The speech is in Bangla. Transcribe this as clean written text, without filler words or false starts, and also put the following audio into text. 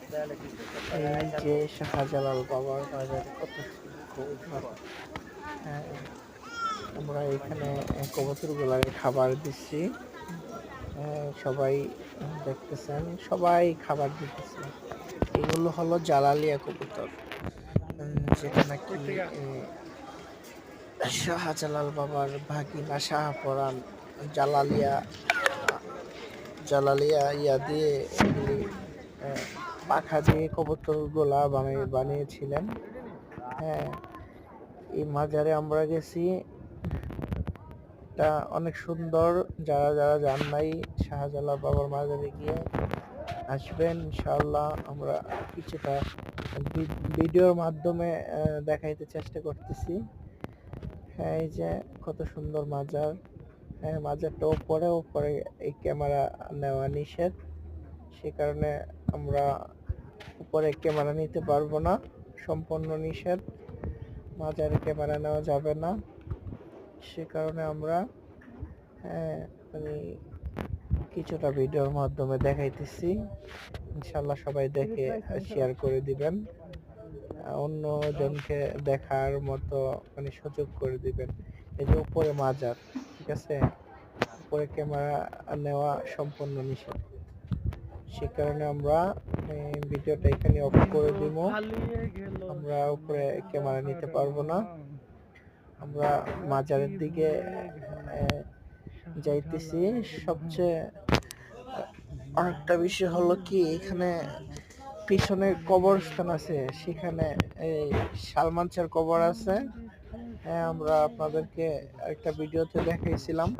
এই যে শাহজালাল বাবার বাজারে কত কবুতর। হ্যাঁ, আমরা এখানে কবুতরগুলাকে খাবার দিচ্ছি। সবাই দেখতেছেন, সবাই খাবার দিতেছে। এগুলো হলো জালালিয়া কবুতর, যেটা নাকি শাহজালাল বাবার ভাগিনা শাহপরাণ জালালিয়া জালালিয়া ইয়া দিয়ে এগুলি পাখা দিয়ে কবুতর গোলা বানিয়েছিলেন। হ্যাঁ, এই মাজারে আমরা গেছি, এটা অনেক সুন্দর। যারা যারা যান নাই শাহজালাল বাবার মাজারে গিয়ে আসবেন ইনশাআল্লাহ। আমরা কিছুটা ভিডিওর মাধ্যমে দেখাইতে চেষ্টা করতেছি। হ্যাঁ, এই যে কত সুন্দর মাজার। হ্যাঁ, মাজারটা উপরে এই ক্যামেরা নেওয়া নিষেধ, সে কারণে আমরা উপরে ক্যামেরা নিতে পারবো না, সম্পূর্ণ নিষেধ, মাজারে ক্যামেরা নেওয়া যাবে না। সে কারণে আমরা মানে কিছুটা ভিডিওর মাধ্যমে দেখাইতেছি। ইনশাল্লাহ সবাই দেখে শেয়ার করে দিবেন, অন্য জনকে দেখার মতো মানে সুযোগ করে দিবেন। এই যে উপরে মাজার, ঠিক আছে, উপরে ক্যামেরা নেওয়া সম্পূর্ণ নিষেধ, সে কারণে আমরা ভিডিওটা এখানে অফ করে দিব। আমরা উপরে ক্যামেরা নিতে পারবো না। আমরা মাজারের দিকে যাইতেছি। সবচেয়ে আরেকটা বিষয় হলো কি, এখানে পিছনে কবরস্থান আছে, সেখানে এই সালমান শাহর কবর আছে। হ্যাঁ, আমরা আপনাদেরকে একটা ভিডিওতে দেখাইছিলাম।